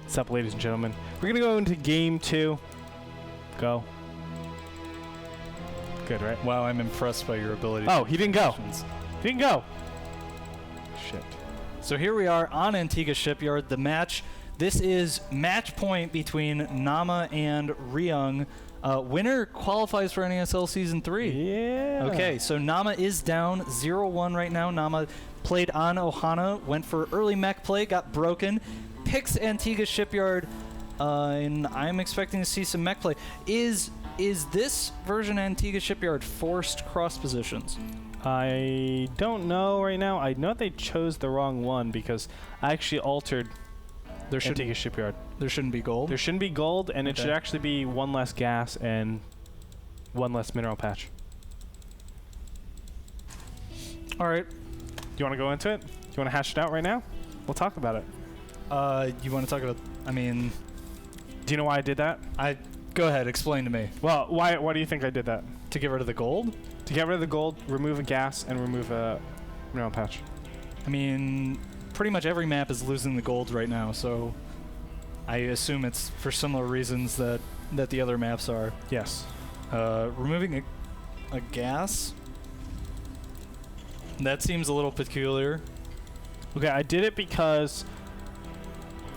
What's up, ladies and gentlemen? We're going to go into game 2. Go. Good, right? Wow, I'm impressed by your ability. Oh, he didn't go. He didn't go. Shit. So here we are on Antigua Shipyard, the match. This is match point between Naama and Ryung. Winner qualifies for NASL Season 3. Yeah. Okay, so Naama is down 0-1 right now. Naama played on Ohana, went for early mech play, got broken, picks Antigua Shipyard, and I'm expecting to see some mech play. Is this version of Antigua Shipyard forced cross positions? I don't know right now. I know they chose the wrong one because I actually altered Antigua Shipyard. There shouldn't be gold? There shouldn't be gold, and it should actually be 1 less gas and 1 less mineral patch. All right. Do you want to go into it? Do you want to hash it out right now? We'll talk about it. You want to talk about, I mean... Do you know why I did that? Go ahead, explain to me. Well, why do you think I did that? To get rid of the gold? To get rid of the gold, remove a gas, and remove a mineral patch. I mean, pretty much every map is losing the gold right now, so I assume it's for similar reasons that the other maps are. Yes. Removing a gas? That seems a little peculiar. Okay, I did it because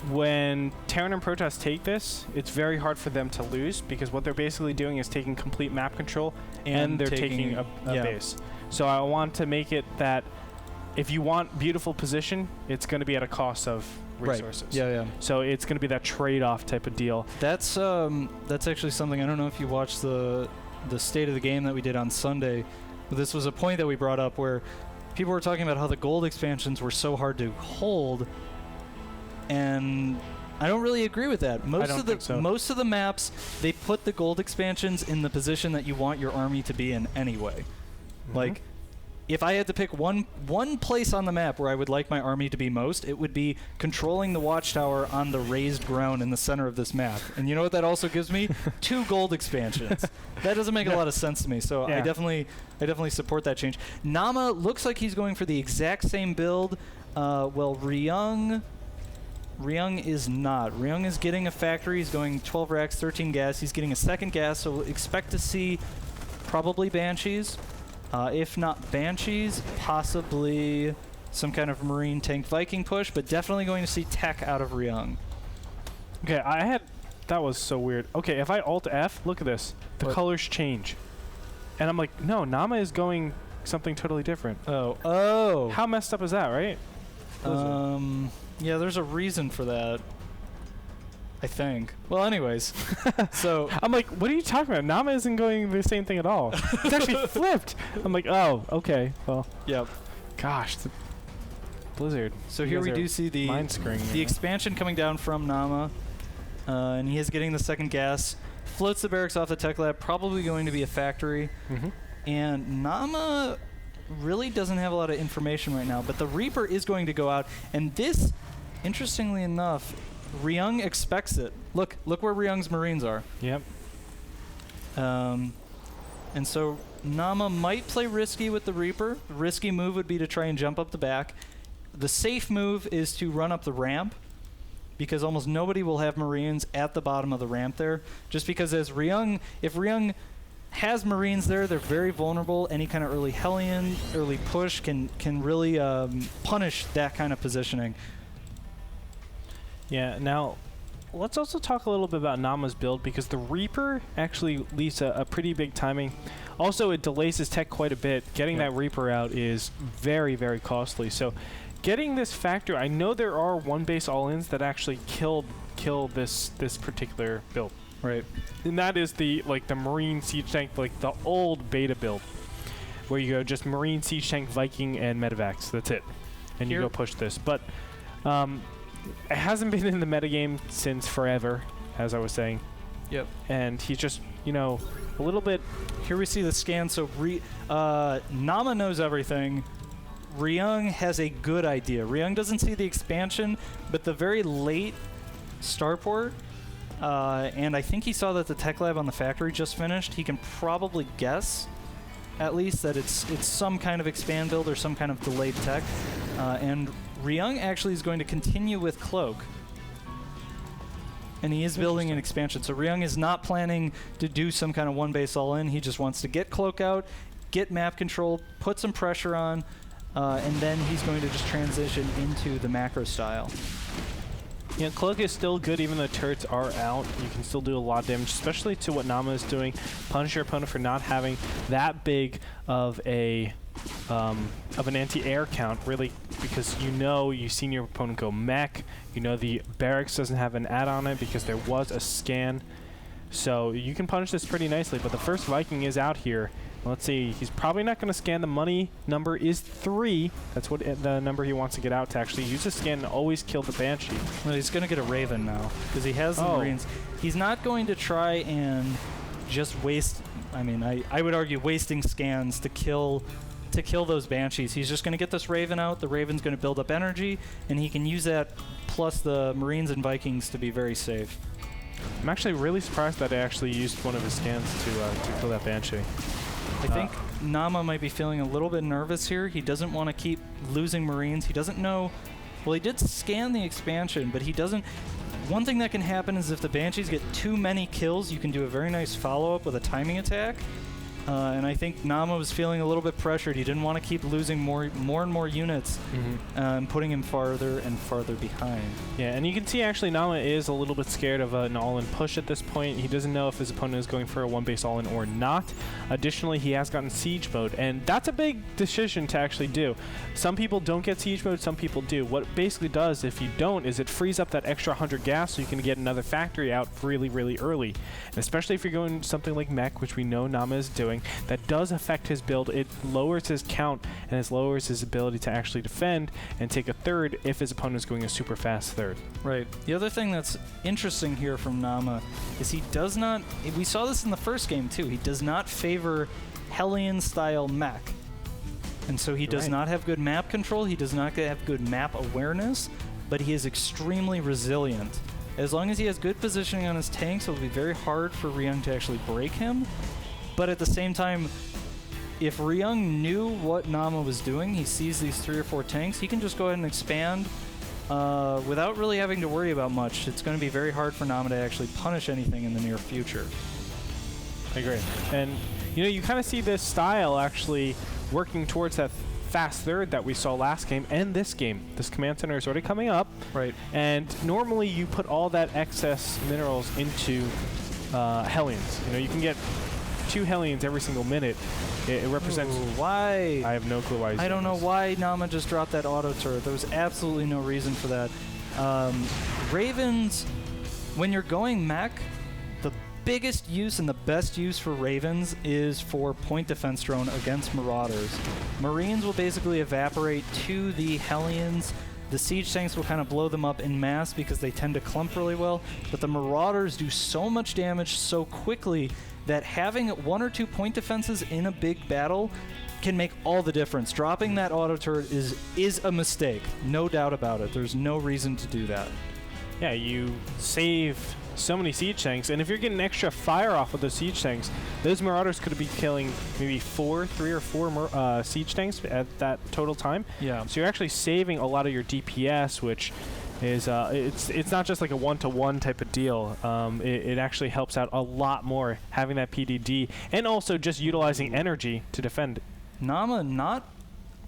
when Terran and Protoss take this, it's very hard for them to lose because what they're basically doing is taking complete map control and they're taking a base. So I want to make it that if you want beautiful position, it's going to be at a cost of resources. Right. Yeah. So it's going to be that trade-off type of deal. That's actually something, I don't know if you watched the state of the game that we did on Sunday, but this was a point that we brought up where people were talking about how the gold expansions were so hard to hold, and I don't really agree with that. Most of the maps, they put the gold expansions in the position that you want your army to be in anyway. Like, if I had to pick one place on the map where I would like my army to be most, it would be controlling the watchtower on the raised ground in the center of this map. And you know what that also gives me? 2 gold expansions. That doesn't make a lot of sense to me. So I definitely support that change. Naama looks like he's going for the exact same build. Well, Ryung is not. Ryung is getting a factory. He's going 12 racks, 13 gas. He's getting a second gas, so expect to see probably Banshees. If not Banshees, possibly some kind of Marine tank Viking push, but definitely going to see tech out of Ryung. Okay, that was so weird. Okay, if I Alt F, look at this. The colors change. And I'm like, no, Naama is going something totally different. Oh. How messed up is that, right? Yeah, there's a reason for that, I think. Well, anyways, so... I'm like, what are you talking about? Naama isn't going the same thing at all. It's actually flipped. I'm like, oh, okay, well. Yep. Gosh, the Blizzard. So here we do see the expansion coming down from Naama, and he is getting the second gas. Floats the barracks off the tech lab, probably going to be a factory. And Naama really doesn't have a lot of information right now, but the Reaper is going to go out, and this, interestingly enough, Ryung expects it. Look where Ryung's Marines are. Yep. And so Naama might play risky with the Reaper. The risky move would be to try and jump up the back. The safe move is to run up the ramp, because almost nobody will have Marines at the bottom of the ramp there, just because if Ryung has Marines there, they're very vulnerable. Any kind of early Hellion, early push can really punish that kind of positioning. Yeah, now let's also talk a little bit about Naama's build, because the Reaper actually leaves a pretty big timing. Also, it delays his tech quite a bit. Getting that Reaper out is very, very costly. So getting this factor, I know there are one base all-ins that actually kill this particular build. Right. And that is the Marine Siege Tank, like the old beta build, where you go just Marine Siege Tank, Viking, and Medivacs. That's it. And you go push this. But it hasn't been in the metagame since forever, as I was saying. Yep. And he's just, a little bit... Here we see the scan. So Naama knows everything. Ryung has a good idea. Ryung doesn't see the expansion, but the very late starport, and I think he saw that the tech lab on the factory just finished. He can probably guess, at least, that it's some kind of expand build or some kind of delayed tech. And Ryung actually is going to continue with Cloak. and he is building an expansion. So Ryung is not planning to do some kind of one base all in. He just wants to get Cloak out, get map control, put some pressure on, and then he's going to just transition into the macro style. Yeah, Cloak is still good even though turrets are out. You can still do a lot of damage, especially to what Naama is doing. Punish your opponent for not having that big of an anti-air count, really, because you've seen your opponent go mech. You know the barracks doesn't have an add on it because there was a scan. So you can punish this pretty nicely, but the first Viking is out here. Let's see, he's probably not going to scan. The money number is 3. That's what the number he wants to get out to actually use a scan and always kill the Banshee. Well, he's going to get a Raven now because he has the Marines. He's not going to try and just waste, I mean, I would argue wasting scans to kill those Banshees. He's just going to get this Raven out. The Raven's going to build up energy, and he can use that plus the Marines and Vikings to be very safe. I'm actually really surprised that I actually used one of his scans to kill that Banshee. I think Naama might be feeling a little bit nervous here. He doesn't want to keep losing Marines. He doesn't know. Well, he did scan the expansion, but he doesn't. One thing that can happen is if the Banshees get too many kills, you can do a very nice follow-up with a timing attack. And I think Naama was feeling a little bit pressured. He didn't want to keep losing more and more units, and putting him farther and farther behind. Yeah, and you can see actually Naama is a little bit scared of an all-in push at this point. He doesn't know if his opponent is going for a one-base all-in or not. Additionally, he has gotten siege mode, and that's a big decision to actually do. Some people don't get siege mode, some people do. What it basically does, if you don't, is it frees up that extra 100 gas so you can get another factory out really, really early. And especially if you're going something like mech, which we know Naama is doing, that does affect his build. It lowers his count and it lowers his ability to actually defend and take a third if his opponent is going a super fast third. Right. The other thing that's interesting here from Naama is he does not, we saw this in the first game too, he does not favor Hellion style mech. And so he does not have good map control, he does not have good map awareness, but he is extremely resilient. As long as he has good positioning on his tanks, it will be very hard for Ryung to actually break him. But at the same time, if Ryung knew what Naama was doing, he sees these 3 or 4 tanks, he can just go ahead and expand without really having to worry about much. It's going to be very hard for Naama to actually punish anything in the near future. I agree. And, you kind of see this style actually working towards that fast third that we saw last game and this game. This command center is already coming up. Right. And normally you put all that excess minerals into Hellions. You can get 2 Hellions every single minute. It represents... Ooh, why? I have no clue why he's I doing don't know this. why Naama just dropped that auto turret. There was absolutely no reason for that. Ravens, when you're going mech, the biggest use and the best use for Ravens is for point defense drone against Marauders. Marines will basically evaporate to the Hellions. The siege tanks will kind of blow them up en masse because they tend to clump really well, but the Marauders do so much damage so quickly that having 1 or 2 point defenses in a big battle can make all the difference. Dropping that auto turret is a mistake, no doubt about it. There's no reason to do that. Yeah, you save so many siege tanks, and if you're getting extra fire off of those siege tanks, those Marauders could be killing maybe 3 or 4 siege tanks at that total time. Yeah. So you're actually saving a lot of your DPS, which is it's not just like a one-to-one type of deal. It actually helps out a lot more having that PDD and also just utilizing energy to defend. Naama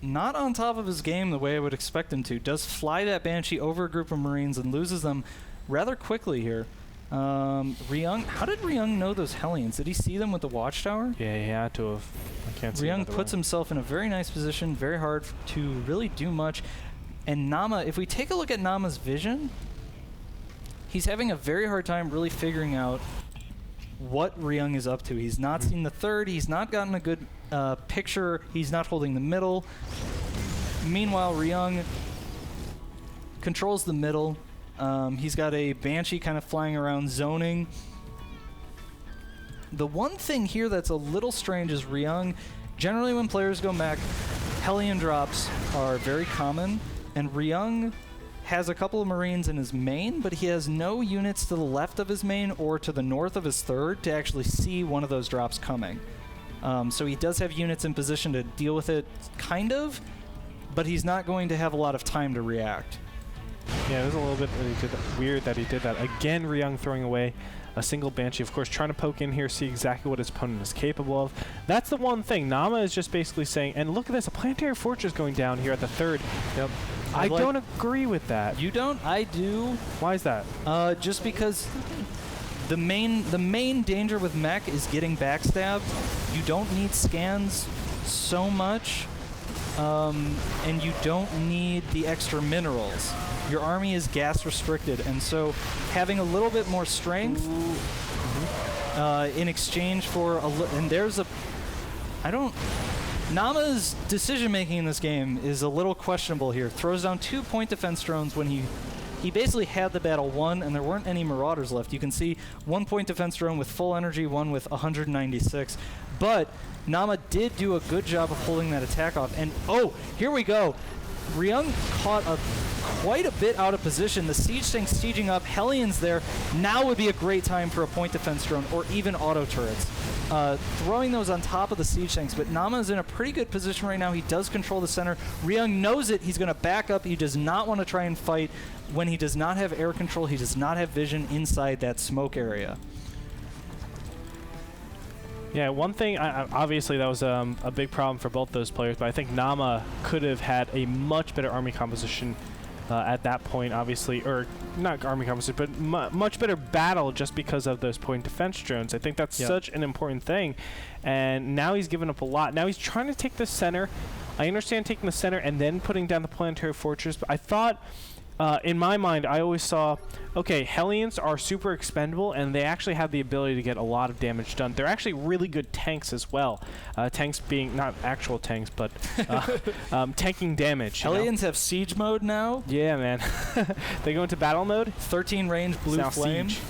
not on top of his game the way I would expect him to. Does fly that Banshee over a group of Marines and loses them rather quickly here. Ryung, how did Ryung know those Hellions? Did he see them with the watchtower? Yeah, he had to have. I can't see. Ryung puts himself in a very nice position, very hard to really do much. And Naama, if we take a look at Naama's vision, he's having a very hard time really figuring out what Ryung is up to. He's not seen the third. He's not gotten a good picture. He's not holding the middle. Meanwhile, Ryung controls the middle. He's got a Banshee kind of flying around zoning. The one thing here that's a little strange is Ryung, generally when players go mech, Hellion drops are very common, and Ryung has a couple of Marines in his main, but he has no units to the left of his main or to the north of his third to actually see one of those drops coming. So he does have units in position to deal with it, kind of, but he's not going to have a lot of time to react. Yeah, it was a little bit weird that he did that. Again, Ryung throwing away a single Banshee. Of course, trying to poke in here, see exactly what his opponent is capable of. That's the one thing. Naama is just basically saying, and look at this, a Planetary Fortress going down here at the 3rd. Yep. I don't agree with that. You don't? I do. Why is that? Just because the main danger with mech is getting backstabbed. You don't need scans so much, and you don't need the extra minerals. Your army is gas restricted, and so having a little bit more strength in exchange for Naama's decision making in this game is a little questionable here. Throws down 2 point defense drones when he basically had the battle won, and there weren't any Marauders left. You can see 1 point defense drone with full energy, one with 196. But Naama did do a good job of holding that attack off. And oh, here we go. Ryung caught quite a bit out of position. The siege tank's sieging up. Hellions there. Now would be a great time for a point defense drone or even auto turrets. Throwing those on top of the siege tanks. But Naama is in a pretty good position right now. He does control the center. Ryung knows it. He's going to back up. He does not want to try and fight when he does not have air control. He does not have vision inside that smoke area. Yeah, one thing, obviously that was a big problem for both those players, but I think Naama could have had a much better army composition at that point, obviously, or not army composition, but much better battle just because of those point defense drones. I think that's such an important thing, and now he's given up a lot. Now he's trying to take the center. I understand taking the center and then putting down the Planetary Fortress, but I thought, in my mind, I always saw, okay, Hellions are super expendable, and they actually have the ability to get a lot of damage done. They're actually really good tanks as well. Tanks being not actual tanks, but tanking damage. Hellions have siege mode now. Yeah, man. They go into battle mode. 13 range blue flame. Siege.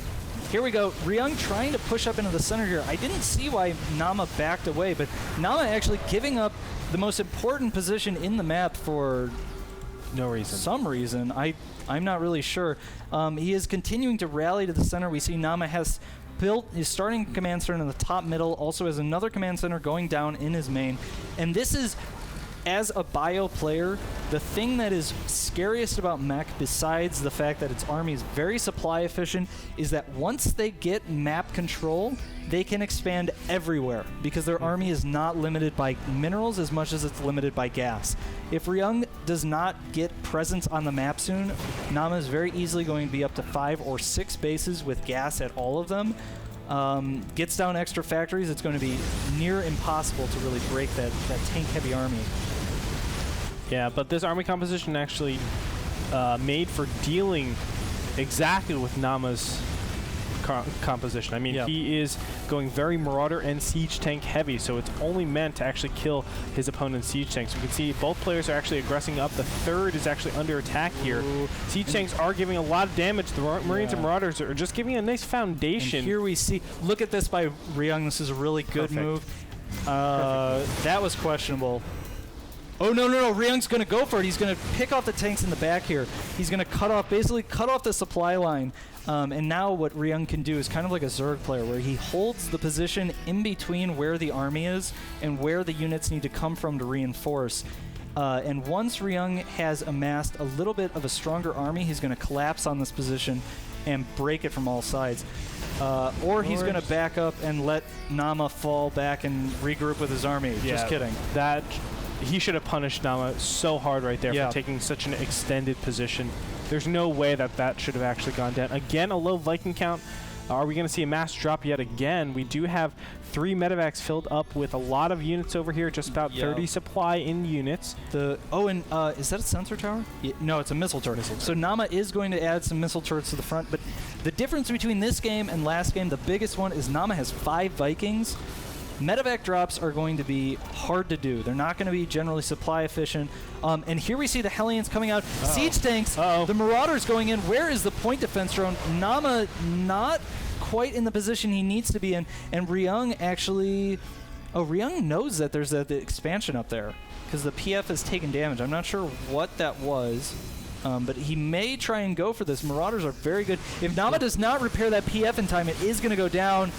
Here we go. Ryung trying to push up into the center here. I didn't see why Naama backed away, but Naama actually giving up the most important position in the map for no reason. Some reason. I'm not really sure. He is continuing to rally to the center. We see Naama has built his starting command center in the top middle, also has another command center going down in his main. And this is, as a bio player, the thing that is scariest about mech, besides the fact that its army is very supply efficient, is that once they get map control, they can expand everywhere because their army is not limited by minerals as much as it's limited by gas. If Ryung does not get presence on the map soon, Naama is very easily going to be up to 5 or 6 bases with gas at all of them. Gets down extra factories, it's going to be near impossible to really break that tank-heavy army. Yeah, but this army composition actually made for dealing exactly with Naama's composition. I mean, he is going very Marauder and Siege Tank heavy, so it's only meant to actually kill his opponent's Siege Tanks. You can see both players are actually aggressing up. The 3rd is actually under attack here. Siege Tanks are giving a lot of damage. The Marines and Marauders are just giving a nice foundation. And here we see, look at this by Ryung. This is a really good move. That was questionable. Oh, no. Ryung's going to go for it. He's going to pick off the tanks in the back here. He's going to basically cut off the supply line. And now what Ryung can do is kind of like a Zerg player, where he holds the position in between where the army is and where the units need to come from to reinforce. And once Ryung has amassed a little bit of a stronger army, he's going to collapse on this position and break it from all sides. Or he's going to back up and let Naama fall back and regroup with his army. Just kidding. He should have punished Naama so hard right there for taking such an extended position. There's no way that should have actually gone down. Again, a low Viking count. Are we going to see a mass drop yet again? We do have 3 medevacs filled up with a lot of units over here, just about 30 supply in units. Is that a sensor tower? No, it's a missile turret. So Naama is going to add some missile turrets to the front, but the difference between this game and last game, the biggest one, is Naama has 5 Vikings. Medevac drops are going to be hard to do. They're not going to be generally supply efficient. And here we see the Hellions coming out. Siege tanks. The Marauders going in. Where is the point defense drone? Naama not quite in the position he needs to be in. And Ryung actually... Oh, Ryung knows that there's the expansion up there because the PF has taken damage. I'm not sure what that was. But he may try and go for this. Marauders are very good. If Naama does not repair that PF in time, it is going to go down.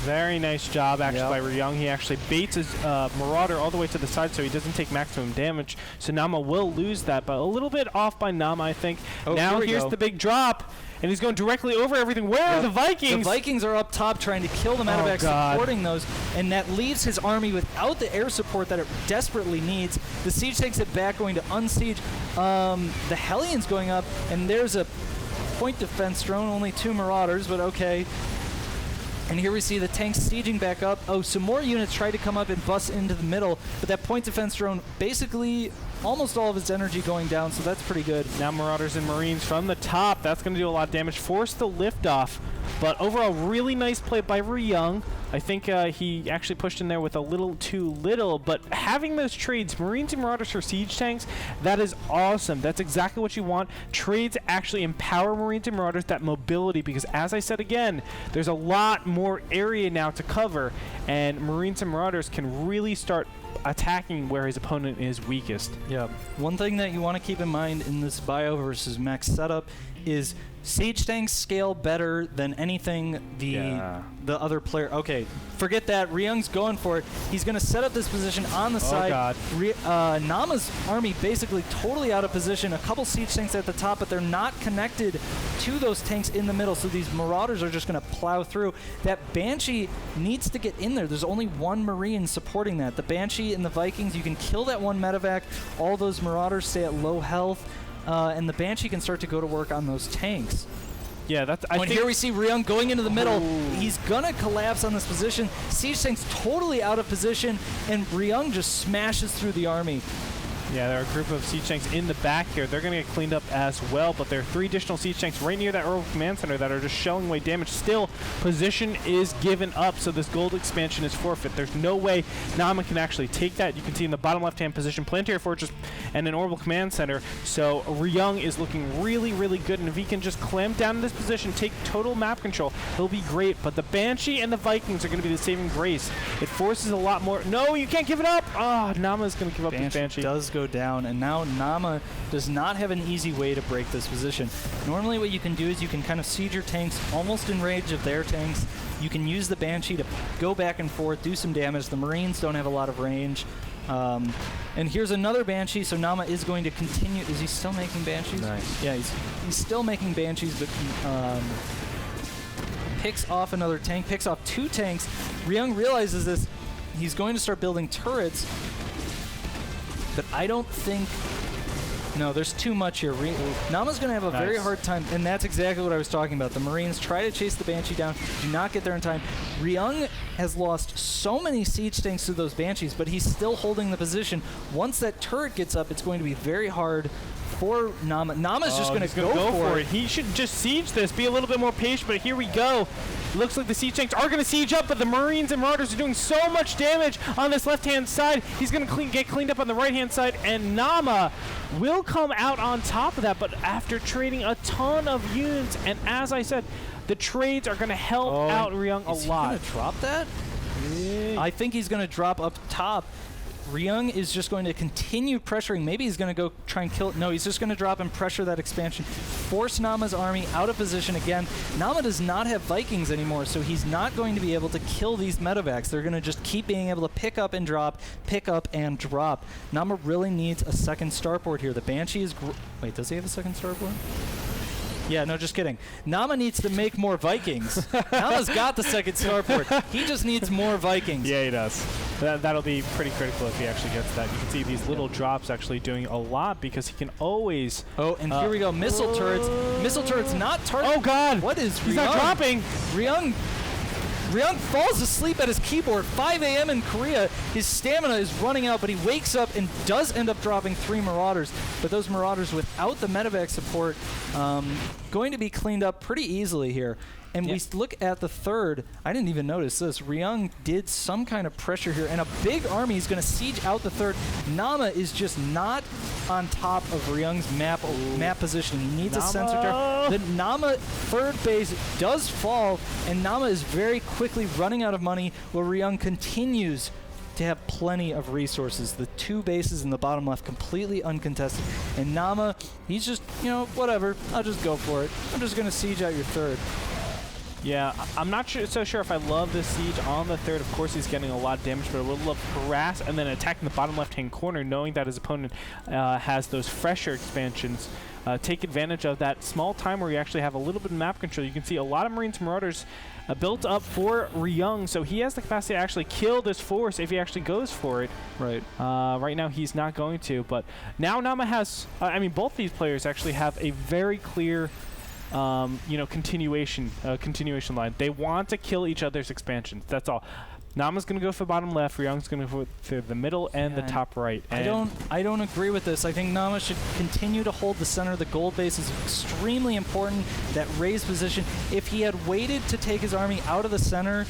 Very nice job, actually, by Ryung. He actually baits his Marauder all the way to the side so he doesn't take maximum damage. So Naama will lose that, but a little bit off by Naama, I think. Oh, now here's the big drop, and he's going directly over everything. Where are the Vikings? The Vikings are up top trying to kill the medevacs, supporting those, and that leaves his army without the air support that it desperately needs. The siege takes it back, going to unsiege. The Hellions going up, and there's a point defense drone, only 2 Marauders, but okay. And here we see the tanks sieging back up. Oh, some more units try to come up and bust into the middle, but that point defense drone basically almost all of its energy going down, so that's pretty good. Now Marauders and Marines from the top. That's going to do a lot of damage. Force the liftoff. But overall, really nice play by Ryung. I think he actually pushed in there with a little too little, but having those trades, Marines and Marauders for siege tanks, that is awesome. That's exactly what you want. Trades actually empower Marines and Marauders, that mobility, because as I said again, there's a lot more area now to cover, and Marines and Marauders can really start attacking where his opponent is weakest. Yeah. One thing that you want to keep in mind in this bio versus mech setup is siege tanks scale better than anything the other player. Okay, forget that. Ryung's going for it. He's going to set up this position on the side. God. Naama's army basically totally out of position. A couple siege tanks at the top, but they're not connected to those tanks in the middle, so these Marauders are just going to plow through. That Banshee needs to get in there. There's only 1 Marine supporting that. The Banshee and the Vikings, you can kill that 1 medevac. All those Marauders stay at low health. And the Banshee can start to go to work on those tanks. Yeah, that's. I think here we see Ryung going into the middle. He's gonna collapse on this position. Siege tank's totally out of position, and Ryung just smashes through the army. Yeah, there are a group of siege tanks in the back here. They're going to get cleaned up as well, but there are 3 additional siege tanks right near that Orbital Command Center that are just shelling away damage. Still, position is given up, so this gold expansion is forfeit. There's no way Naama can actually take that. You can see in the bottom left-hand position, Planetary Fortress and an Orbital Command Center. So Ryung is looking really, really good, and if he can just clamp down in this position, take total map control, he'll be great. But the Banshee and the Vikings are going to be the saving grace. It forces a lot more. No, you can't give it up! Naama is going to give up his Banshee. Does go down, and now Naama does not have an easy way to break this position. Normally what you can do is you can kind of siege your tanks almost in range of their tanks. You can use the Banshee to go back and forth, do some damage. The Marines don't have a lot of range. And here's another Banshee, so Naama is going to continue. Is he still making Banshees? Nice. Yeah, he's still making Banshees, but picks off another tank, picks off 2 tanks. Ryung realizes this. He's going to start building turrets, but I don't think... No, there's too much here. Naama's going to have a very hard time, and that's exactly what I was talking about. The Marines try to chase the Banshee down, do not get there in time. Ryung has lost so many siege tanks to those Banshees, but he's still holding the position. Once that turret gets up, it's going to be very hard for Naama. Naama's just going to go for it. He should just siege this, be a little bit more patient, but here we go. Looks like the siege tanks are going to siege up, but the Marines and Marauders are doing so much damage on this left-hand side. He's going to get cleaned up on the right-hand side, and Naama will come out on top of that, but after trading a ton of units, and as I said, the trades are going to help out Ryung a lot. Is he going to drop that? Yeah. I think he's going to drop up top. Ryung is just going to continue pressuring. Maybe he's going to go try and kill it. No, he's just going to drop and pressure that expansion. Force Naama's army out of position again. Naama does not have Vikings anymore, so he's not going to be able to kill these medevacs. They're going to just keep being able to pick up and drop, pick up and drop. Naama really needs a second starport here. The Banshee is... Wait, does he have a second starport? Yeah, no, just kidding. Naama needs to make more Vikings. Naama's got the second starport. He just needs more Vikings. Yeah, he does. That'll be pretty critical if he actually gets that. You can see these little drops actually doing a lot because he can always... Oh, and here we go. Missile turrets. Missile turrets not targeting... Oh, God. What is Ryung? He's not dropping. Ryung falls asleep at his keyboard. 5 a.m. in Korea. His stamina is running out, but he wakes up and does end up dropping 3 Marauders. But those Marauders, without the medevac support, going to be cleaned up pretty easily here. And we look at the third. I didn't even notice this. Ryung did some kind of pressure here, and a big army is going to siege out the third. Naama is just not on top of Ryung's map position. He needs a sensor turret. The Naama third base does fall, and Naama is very quickly running out of money, while Ryung continues to have plenty of resources. The 2 bases in the bottom left completely uncontested. And Naama, he's just, you know, whatever. I'll just go for it. I'm just going to siege out your third. Yeah, I'm not so sure if I love this siege on the third. Of course, he's getting a lot of damage, but I would love harass and then attacking the bottom left-hand corner, knowing that his opponent has those fresher expansions. Take advantage of that small time where you actually have a little bit of map control. You can see a lot of Marines Marauders built up for Ryung, so he has the capacity to actually kill this force if he actually goes for it. Right. Right now, he's not going to, but now Naama has, I mean, both these players actually have a very clear continuation line. They want to kill each other's expansions. That's all. Naama's going to go for bottom left. Ryung's going to go for the middle and the top right. And I don't agree with this. I think Naama should continue to hold the center. The gold base is extremely important. That raised position. If he had waited to take his army out of the center,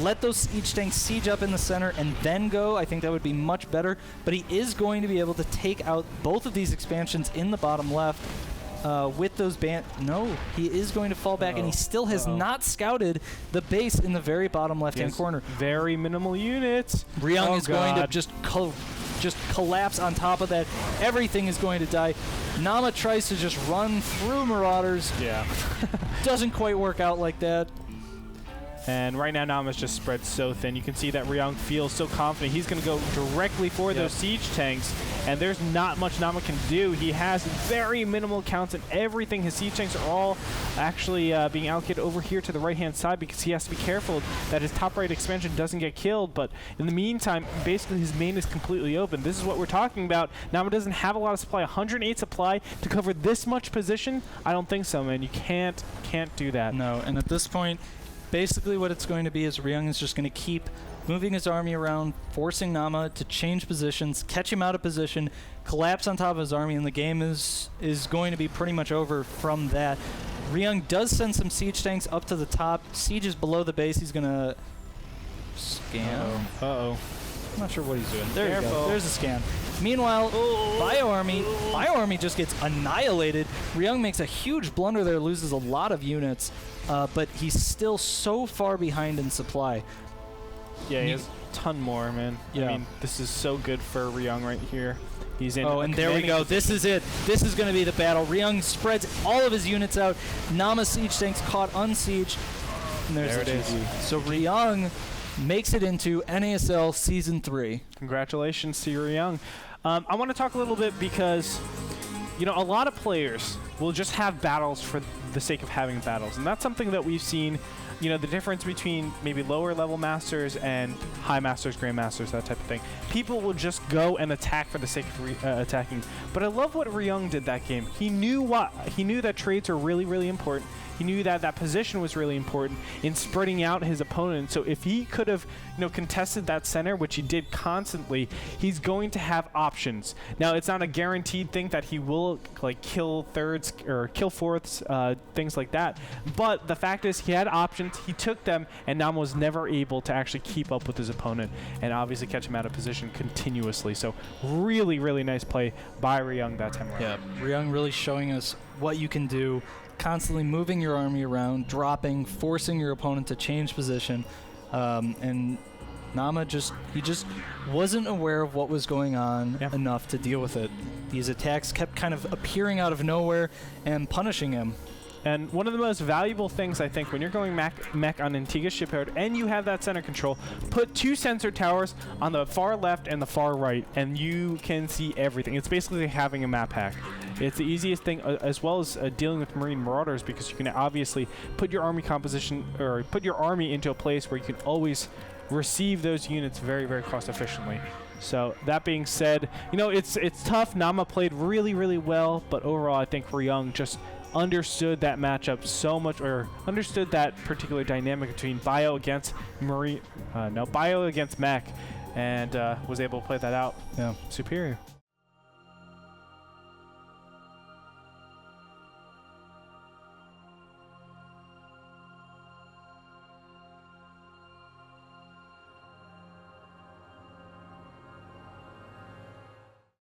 let those siege tanks siege up in the center and then go, I think that would be much better. But he is going to be able to take out both of these expansions in the bottom left. With those no, he is going to fall back, and he still has not scouted the base in the very bottom left-hand corner. Very minimal units. Ryung is going to just collapse on top of that. Everything is going to die. Naama tries to just run through Marauders. Yeah. Doesn't quite work out like that. And right now, Naama's just spread so thin. You can see that Ryung feels so confident. He's going to go directly for those siege tanks, and there's not much Naama can do. He has very minimal counts and everything. His siege tanks are all actually being allocated over here to the right-hand side because he has to be careful that his top right expansion doesn't get killed. But in the meantime, basically his main is completely open. This is what we're talking about. Naama doesn't have a lot of supply. 108 supply to cover this much position? I don't think so, man. You can't do that. No, and at this point, basically what it's going to be is Ryung is just going to keep moving his army around, forcing Naama to change positions, catch him out of position, collapse on top of his army, and the game is going to be pretty much over from that. Ryung does send some siege tanks up to the top. Siege is below the base. He's going to scan. Uh-oh. I'm not sure what he's doing. There Careful. you go. There's a scan. Meanwhile, Bio Army just gets annihilated. Ryung makes a huge blunder there, loses a lot of units, but he's still so far behind in supply. Yeah, he has a ton more, man. Yeah. I mean, this is so good for Ryung right here. He's in. Oh, and there we go. This is it. This is going to be the battle. Ryung spreads all of his units out. Naama siege tanks caught unsieged. And there it is. So Ryung makes it into NASL Season 3. Congratulations to Ryung. I want to talk a little bit because, you know, a lot of players will just have battles for the sake of having battles. And that's something that we've seen, you know, the difference between maybe lower level masters and high masters, grandmasters, that type of thing. People will just go and attack for the sake of attacking. But I love what Ryung did that game. He knew that trades are really, really important. He knew that that position was really important in spreading out his opponent. So if he could have, you know, contested that center, which he did constantly, he's going to have options. Now, it's not a guaranteed thing that he will like kill thirds or kill fourths, things like that. But the fact is, he had options. He took them, and Naama was never able to actually keep up with his opponent and obviously catch him out of position continuously. So really, really nice play by Ryung that time around. Yeah, Ryung really showing us what you can do. Constantly moving your army around, dropping, forcing your opponent to change position, and Naama just wasn't aware of what was going on enough to deal with it. These attacks kept kind of appearing out of nowhere and punishing him. And one of the most valuable things, I think, when you're going mech on Antigua Shipyard and you have that center control, put 2 sensor towers on the far left and the far right, and you can see everything. It's basically having a map hack. It's the easiest thing, as well as dealing with Marine Marauders, because you can obviously put your army composition, or put your army into a place where you can always receive those units very, very cost efficiently. So that being said, you know, it's tough. Naama played really, really well, but overall I think Ryung just understood that matchup so much, or understood that particular dynamic between Bio against Bio against Mech, and was able to play that out superior.